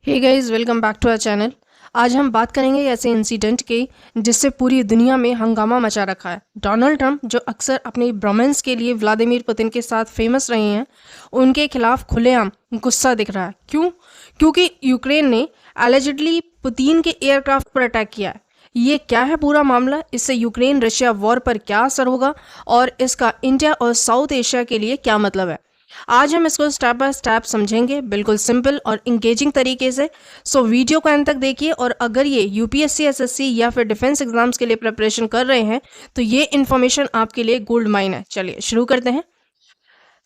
Hey guys, welcome back to our channel. आज हम बात करेंगे ऐसे इंसिडेंट के जिससे पूरी दुनिया में हंगामा मचा रखा है। डोनाल्ड ट्रंप, जो अक्सर अपनी ब्रोमेंस के लिए व्लादिमीर पुतिन के साथ फेमस रहे हैं, उनके खिलाफ खुलेआम गुस्सा दिख रहा है। क्यों? क्योंकि यूक्रेन ने एलिजिडली पुतिन के एयरक्राफ्ट पर अटैक किया है। ये क्या है पूरा मामला? इससे यूक्रेन रशिया वॉर पर क्या असर होगा और इसका इंडिया और साउथ एशिया के लिए क्या मतलब है? आज हम इसको स्टेप बाय स्टेप समझेंगे, बिल्कुल सिंपल और इंगेजिंग तरीके से। सो वीडियो को अंत तक देखिए, और अगर ये यूपीएससी, एसएससी या फिर डिफेंस एग्जाम्स के लिए प्रिपरेशन कर रहे हैं तो ये इन्फॉर्मेशन आपके लिए गोल्ड माइन है। चलिए शुरू करते हैं।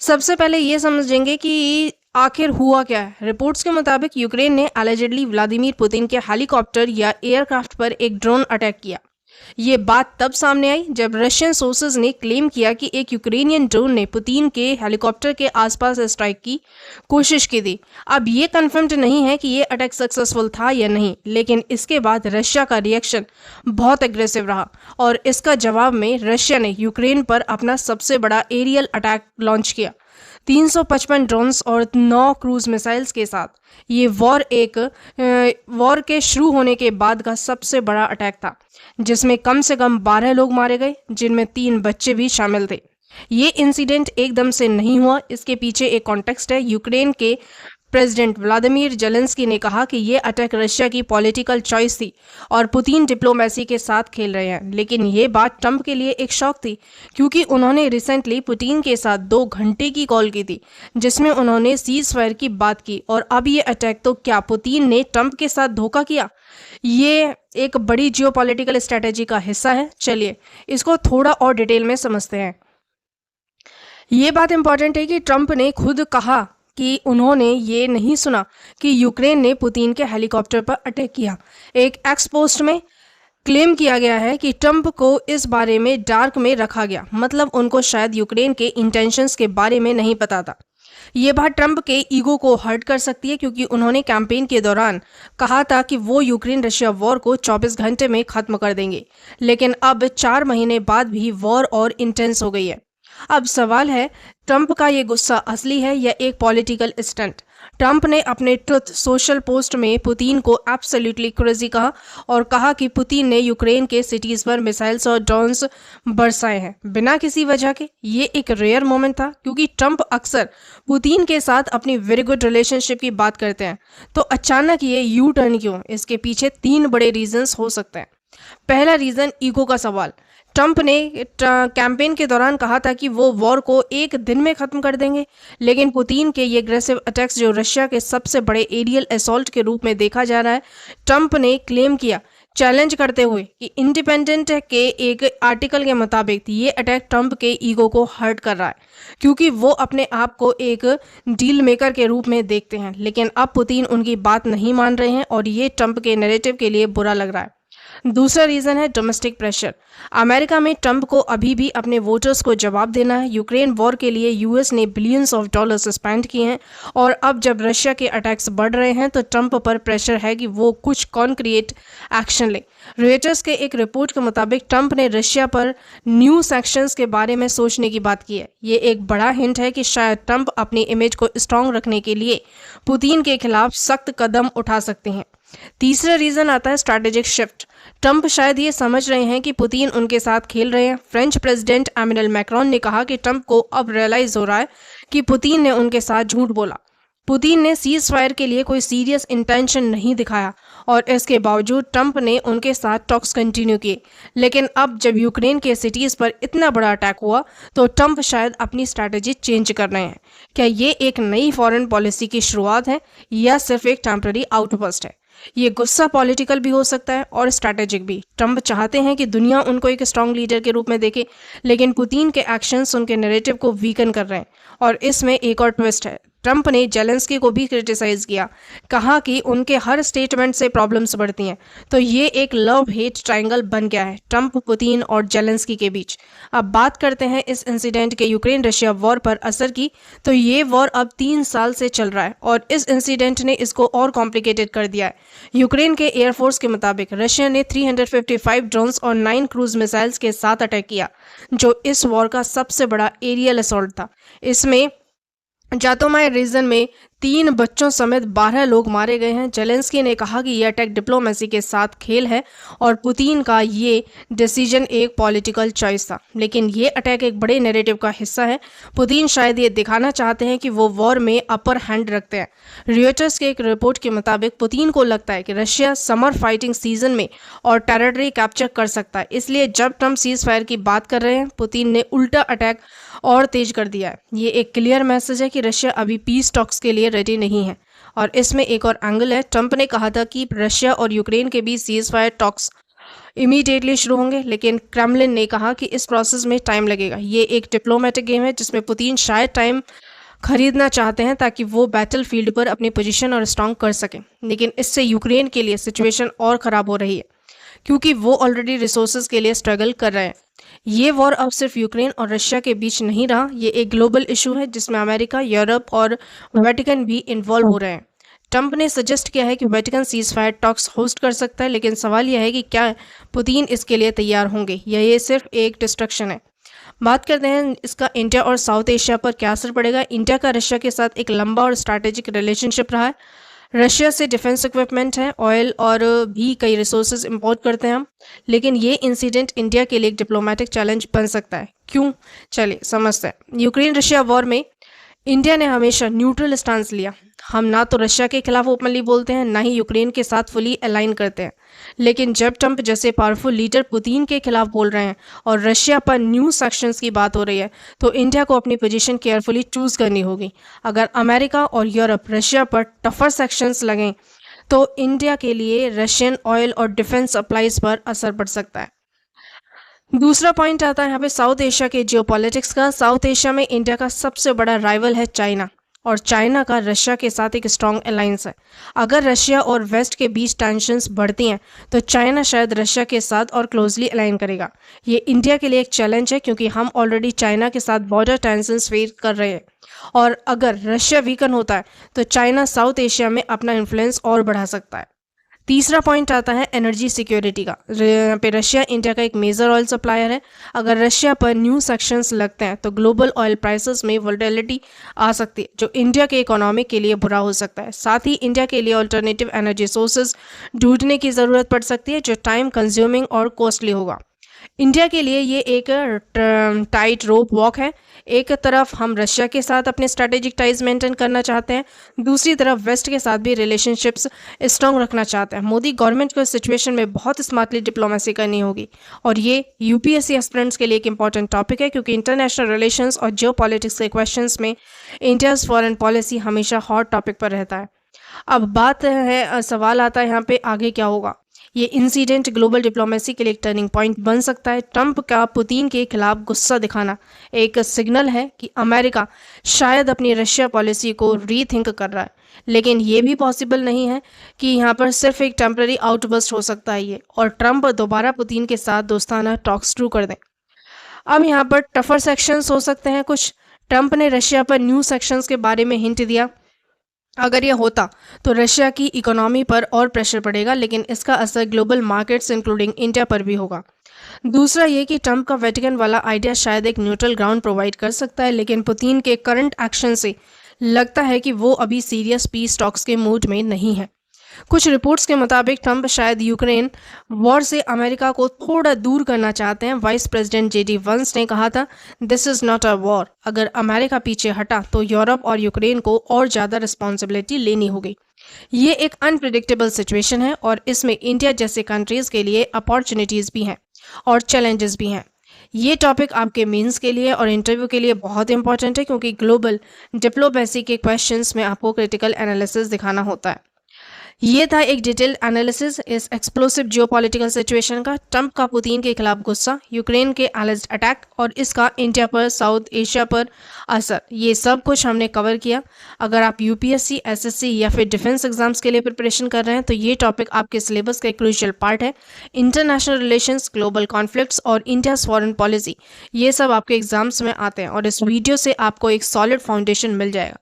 सबसे पहले ये समझेंगे कि आखिर हुआ क्या है। रिपोर्ट्स के मुताबिक यूक्रेन ने एलिजिडली व्लादिमीर पुतिन के हेलीकॉप्टर या एयरक्राफ्ट पर एक ड्रोन अटैक किया। ये बात तब सामने आई जब रशियन सोर्सेज ने क्लेम किया कि एक यूक्रेनियन ड्रोन ने पुतिन के हेलीकॉप्टर के आसपास स्ट्राइक की कोशिश की थी। अब ये कंफर्म्ड नहीं है कि ये अटैक सक्सेसफुल था या नहीं, लेकिन इसके बाद रशिया का रिएक्शन बहुत एग्रेसिव रहा और इसका जवाब में रशिया ने यूक्रेन पर अपना सबसे बड़ा एरियल अटैक लॉन्च किया। 355 ड्रोन्स और 9 क्रूज मिसाइल्स के साथ ये वॉर के शुरू होने के बाद का सबसे बड़ा अटैक था, जिसमें कम से कम 12 लोग मारे गए, जिनमें 3 बच्चे भी शामिल थे। ये इंसिडेंट एकदम से नहीं हुआ, इसके पीछे एक कॉन्टेक्स्ट है। यूक्रेन के प्रेसिडेंट व्लादिमीर जेलेंस्की ने कहा कि ये अटैक रशिया की पॉलिटिकल चॉइस थी और पुतिन डिप्लोमेसी के साथ खेल रहे हैं। लेकिन ये बात ट्रंप के लिए एक शॉक थी, क्योंकि उन्होंने रिसेंटली पुतिन के साथ 2 घंटे की कॉल की थी जिसमें उन्होंने सीज फायर की बात की, और अब ये अटैक तो क्या पुतिन ने ट्रंप के साथ धोखा किया? ये एक बड़ी जियोपॉलिटिकल स्ट्रेटेजी का हिस्सा है। चलिए इसको थोड़ा और डिटेल में समझते हैं। ये बात इंपॉर्टेंट है कि ट्रंप ने खुद कहा कि उन्होंने ये नहीं सुना कि यूक्रेन ने पुतिन के हेलीकॉप्टर पर अटैक किया। एक एक्स पोस्ट में क्लेम किया गया है कि ट्रंप को इस बारे में डार्क में रखा गया, मतलब उनको शायद यूक्रेन के इंटेंशंस के बारे में नहीं पता था। ये बात ट्रंप के ईगो को हर्ट कर सकती है, क्योंकि उन्होंने कैंपेन के दौरान कहा था कि वो यूक्रेन रशिया वॉर को 24 घंटे में खत्म कर देंगे, लेकिन अब 4 महीने बाद भी वॉर और इंटेंस हो गई है। अब सवाल है, ट्रंप का ये गुस्सा असली है या एक पॉलिटिकल स्टंट? ट्रंप ने अपने ट्रुथ सोशल पोस्ट में पुतिन को एब्सोल्युटली क्रेजी कहा और कहा कि पुतिन ने यूक्रेन के सिटीज पर मिसाइल्स और ड्रोन्स बरसाए हैं बिना किसी वजह के। ये एक रेयर मोमेंट था, क्योंकि ट्रंप अक्सर पुतिन के साथ अपनी वेरी गुड रिलेशनशिप की बात करते हैं। तो अचानक ये यू टर्न क्यों? इसके पीछे 3 बड़े रीजंस हो सकते हैं। पहला रीजन, ईगो का सवाल। ट्रंप ने कैंपेन के दौरान कहा था कि वो वॉर को 1 दिन में खत्म कर देंगे, लेकिन पुतिन के ये एग्रेसिव अटैक्स, जो रशिया के सबसे बड़े एरियल असॉल्ट के रूप में देखा जा रहा है, ट्रंप ने क्लेम किया, चैलेंज करते हुए, कि इंडिपेंडेंट के एक आर्टिकल के मुताबिक ये अटैक ट्रंप के ईगो को हर्ट कर रहा है, क्योंकि वो अपने आप को एक डील मेकर के रूप में देखते हैं। लेकिन अब पुतिन उनकी बात नहीं मान रहे हैं और ये ट्रंप के नैरेटिव के लिए बुरा लग रहा है। दूसरा रीजन है डोमेस्टिक प्रेशर। अमेरिका में ट्रंप को अभी भी अपने वोटर्स को जवाब देना है। यूक्रेन वॉर के लिए यूएस ने बिलियंस ऑफ डॉलर्स स्पेंड किए हैं, और अब जब रशिया के अटैक्स बढ़ रहे हैं तो ट्रंप पर प्रेशर है कि वो कुछ कॉन्क्रीट एक्शन ले। रॉयटर्स के एक रिपोर्ट के मुताबिक ट्रंप ने रशिया पर न्यू सैंक्शंस के बारे में सोचने की बात की है। ये एक बड़ा हिंट है कि शायद ट्रंप अपनी इमेज को स्ट्रांग रखने के लिए पुतिन के खिलाफ सख्त कदम उठा सकते हैं। तीसरा रीजन आता है स्ट्रैटेजिक शिफ्ट। ट्रंप शायद ये समझ रहे हैं कि पुतिन उनके साथ खेल रहे हैं। फ्रेंच प्रेसिडेंट एमेनुएल मैक्रोन ने कहा कि ट्रंप को अब रियलाइज हो रहा है कि पुतिन ने उनके साथ झूठ बोला। पुतिन ने सीज फायर के लिए कोई सीरियस इंटेंशन नहीं दिखाया, और इसके बावजूद ट्रंप ने उनके साथ टॉक्स कंटिन्यू किए। लेकिन अब जब यूक्रेन के सिटीज़ पर इतना बड़ा अटैक हुआ तो ट्रंप शायद अपनी स्ट्रैटेजी चेंज कर रहे हैं। क्या ये एक नई फॉरेन पॉलिसी की शुरुआत है या सिर्फ एक टेम्पररी आउटबर्स्ट है? ये गुस्सा पॉलिटिकल भी हो सकता है और स्ट्रैटेजिक भी। ट्रंप चाहते हैं कि दुनिया उनको एक स्ट्रांग लीडर के रूप में देखे, लेकिन पुतिन के एक्शंस उनके नैरेटिव को वीकन कर रहे हैं। और इसमें एक और ट्विस्ट है, ट्रंप ने जेलेंस्की को भी क्रिटिसाइज किया, कहा कि उनके हर स्टेटमेंट से प्रॉब्लम्स बढ़ती हैं। तो ये एक लव हेट ट्रायंगल बन गया है ट्रंप, पुतिन और जेलेंस्की के बीच। अब बात करते हैं इस इंसिडेंट के यूक्रेन रशिया वॉर पर असर की। तो ये वॉर अब 3 साल से चल रहा है और इस इंसिडेंट ने इसको और कॉम्प्लिकेटेड कर दिया है। यूक्रेन के एयरफोर्स के मुताबिक रशिया ने 355 ड्रोन्स और 9 क्रूज मिसाइल्स के साथ अटैक किया, जो इस वॉर का सबसे बड़ा एरियल असॉल्ट था। इसमें जातोमाय रीजन में 3 बच्चों समेत 12 लोग मारे गए हैं। जेलेंस्की ने कहा कि यह अटैक डिप्लोमेसी के साथ खेल है और पुतिन का ये डिसीजन एक पॉलिटिकल चॉइस था, लेकिन ये अटैक एक बड़े नैरेटिव का हिस्सा है। पुतिन शायद ये दिखाना चाहते हैं कि वो वॉर में अपर हैंड रखते हैं। रॉयटर्स के एक रिपोर्ट के मुताबिक पुतिन को लगता है कि रशिया समर फाइटिंग सीजन में और टेरिटरी कैप्चर कर सकता है, इसलिए जब ट्रम्प सीज फायर की बात कर रहे हैं, पुतिन ने उल्टा अटैक और तेज कर दिया है। ये एक क्लियर मैसेज है कि रशिया अभी पीस टॉक्स के लिए रेडी नहीं है। और इसमें एक और एंगल है। ट्रंप ने कहा था कि रशिया और यूक्रेन के बीच सीज फायर टॉक्स इमीडिएटली शुरू होंगे, लेकिन क्रेमलिन ने कहा कि इस प्रोसेस में टाइम लगेगा। ये एक डिप्लोमेटिक गेम है जिसमें पुतिन शायद टाइम खरीदना चाहते हैं ताकि वो बैटल फील्ड पर अपनी पोजीशन और स्ट्रांग कर सकें, लेकिन इससे यूक्रेन के लिए सिचुएशन और ख़राब हो रही है क्योंकि वो ऑलरेडी रिसोर्सेज के लिए स्ट्रगल कर रहे हैं। ये वॉर अब सिर्फ यूक्रेन और रशिया के बीच नहीं रहा, ये एक ग्लोबल इशू है जिसमें अमेरिका, यूरोप और वेटिकन भी इन्वॉल्व हो रहे हैं। ट्रंप ने सजेस्ट किया है कि Vatican cease fire talks host कर सकता है, लेकिन सवाल यह है कि क्या पुतिन इसके लिए तैयार होंगे या ये सिर्फ एक डिस्ट्रक्शन है। बात करते हैं इसका इंडिया और साउथ एशिया पर क्या असर पड़ेगा। इंडिया का रशिया के साथ एक लंबा और स्ट्रैटेजिक रिलेशनशिप रहा है। रशिया से डिफेंस इक्विपमेंट है, ऑयल और भी कई रिसोर्सेज इंपोर्ट करते हैं हम, लेकिन ये इंसिडेंट इंडिया के लिए एक डिप्लोमेटिक चैलेंज बन सकता है। क्यों? चलिए समझते हैं। यूक्रेन रशिया वॉर में इंडिया ने हमेशा न्यूट्रल स्टांस लिया। हम ना तो रशिया के खिलाफ ओपनली बोलते हैं, ना ही यूक्रेन के साथ फुली अलाइन करते हैं, लेकिन जब ट्रंप जैसे पावरफुल लीडर पुतिन के खिलाफ बोल रहे हैं और रशिया पर न्यू सैक्शंस की बात हो रही है, तो इंडिया को अपनी पोजीशन केयरफुली चूज करनी होगी। अगर अमेरिका और यूरोप रशिया पर टफर सैक्शंस लगें तो इंडिया के लिए रशियन ऑयल और डिफेंस सप्लाईज पर असर पड़ सकता है। दूसरा पॉइंट आता है यहाँ पे साउथ एशिया के जियोपॉलिटिक्स का। साउथ एशिया में इंडिया का सबसे बड़ा राइवल है चाइना, और चाइना का रशिया के साथ एक स्ट्रॉन्ग अलायंस है। अगर रशिया और वेस्ट के बीच टेंशंस बढ़ती हैं तो चाइना शायद रशिया के साथ और क्लोजली अलाइन करेगा। ये इंडिया के लिए एक चैलेंज है क्योंकि हम ऑलरेडी चाइना के साथ बॉर्डर टेंशंस फेस कर रहे हैं, और अगर रशिया वीकन होता है तो चाइना साउथ एशिया में अपना इन्फ्लुएंस और बढ़ा सकता है। तीसरा पॉइंट आता है एनर्जी सिक्योरिटी का। यहाँ पे रशिया इंडिया का एक मेजर ऑयल सप्लायर है। अगर रशिया पर न्यू सैक्शंस लगते हैं तो ग्लोबल ऑयल प्राइसेस में वोलेटिलिटी आ सकती है, जो इंडिया के इकोनॉमी के लिए बुरा हो सकता है। साथ ही इंडिया के लिए अल्टरनेटिव एनर्जी सोर्सेज ढूंढने की ज़रूरत पड़ सकती है, जो टाइम कंज्यूमिंग और कॉस्टली होगा। इंडिया के लिए ये एक टाइट रोप वॉक है। एक तरफ हम रशिया के साथ अपने स्ट्रैटेजिक टाइज मेंटेन करना चाहते हैं, दूसरी तरफ वेस्ट के साथ भी रिलेशनशिप्स स्ट्रॉन्ग रखना चाहते हैं। मोदी गवर्नमेंट को इस सिचुएशन में बहुत स्मार्टली डिप्लोमेसी करनी होगी, और ये यूपीएससी एस्पिरेंट्स के लिए एक इंपॉर्टेंट टॉपिक है क्योंकि इंटरनेशनल रिलेशंस और जियो पॉलिटिक्स के क्वेश्चंस में इंडियाज़ फॉरेन पॉलिसी हमेशा हॉट टॉपिक पर रहता है। अब बात है, सवाल आता है यहाँ पे आगे क्या होगा। ये इंसिडेंट ग्लोबल डिप्लोमेसी के लिए एक टर्निंग पॉइंट बन सकता है। ट्रंप का पुतिन के खिलाफ गुस्सा दिखाना एक सिग्नल है कि अमेरिका शायद अपनी रशिया पॉलिसी को रीथिंक कर रहा है, लेकिन ये भी पॉसिबल नहीं है कि यहाँ पर सिर्फ एक टेम्पररी आउटबर्स्ट हो सकता है ये, और ट्रंप दोबारा पुतिन के साथ दोस्ताना टॉक्स शुरू कर दें। अब यहाँ पर टफर सेक्शंस हो सकते हैं कुछ। ट्रंप ने रशिया पर न्यू सेक्शंस के बारे में हिंट दिया। अगर यह होता तो रशिया की इकोनॉमी पर और प्रेशर पड़ेगा, लेकिन इसका असर ग्लोबल मार्केट्स इंक्लूडिंग इंडिया पर भी होगा। दूसरा ये कि ट्रंप का वेटिकन वाला आइडिया शायद एक न्यूट्रल ग्राउंड प्रोवाइड कर सकता है, लेकिन पुतिन के करंट एक्शन से लगता है कि वो अभी सीरियस पीस टॉक्स के मूड में नहीं है। कुछ रिपोर्ट्स के मुताबिक ट्रंप शायद यूक्रेन वॉर से अमेरिका को थोड़ा दूर करना चाहते हैं। वाइस प्रेसिडेंट जेडी वंस ने कहा था, this is not a war. अगर अमेरिका पीछे हटा तो यूरोप और यूक्रेन को और ज़्यादा रिस्पॉन्सिबिलिटी लेनी होगी। ये एक अनप्रिडिक्टेबल सिचुएशन है और इसमें इंडिया जैसे कंट्रीज़ के लिए अपॉर्चुनिटीज़ भी हैं और चैलेंजेस भी हैं। ये टॉपिक आपके मेंस के लिए और इंटरव्यू के लिए बहुत इंपॉर्टेंट है क्योंकि ग्लोबल डिप्लोमेसी के क्वेश्चंस में आपको क्रिटिकल एनालिसिस दिखाना होता है। ये था एक डिटेल्ड एनालिसिस इस एक्सप्लोसिव जियोपॉलिटिकल सिचुएशन का। ट्रंप का पुतिन के खिलाफ गुस्सा, यूक्रेन के एलिज्ड अटैक और इसका इंडिया पर, साउथ एशिया पर असर, ये सब कुछ हमने कवर किया। अगर आप यूपीएससी, एसएससी या फिर डिफेंस एग्जाम्स के लिए प्रिपरेशन कर रहे हैं तो ये टॉपिक आपके सिलेबस का एक क्रूशियल पार्ट है। इंटरनेशनल रिलेशंस, ग्लोबल कॉन्फ्लिक्ट्स और इंडियाज़ फॉरेन पॉलिसी, ये सब आपके एग्जाम्स में आते हैं और इस वीडियो से आपको एक सॉलिड फाउंडेशन मिल जाएगा।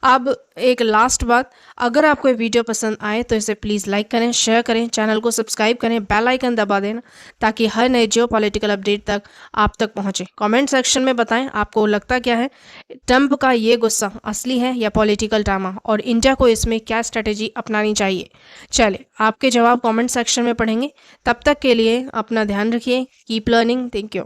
अब एक लास्ट बात, अगर आपको ये वीडियो पसंद आए तो इसे प्लीज़ लाइक करें, शेयर करें, चैनल को सब्सक्राइब करें, बेल आइकन दबा देना ताकि हर नए जियो पॉलिटिकल अपडेट तक आप तक पहुंचे। कमेंट सेक्शन में बताएं आपको लगता क्या है, ट्रंप का ये गुस्सा असली है या पॉलिटिकल ड्रामा, और इंडिया को इसमें क्या स्ट्रेटेजी अपनानी चाहिए। चलिए आपके जवाब कमेंट सेक्शन में पढ़ेंगे। तब तक के लिए अपना ध्यान रखिए। Keep learning. Thank you.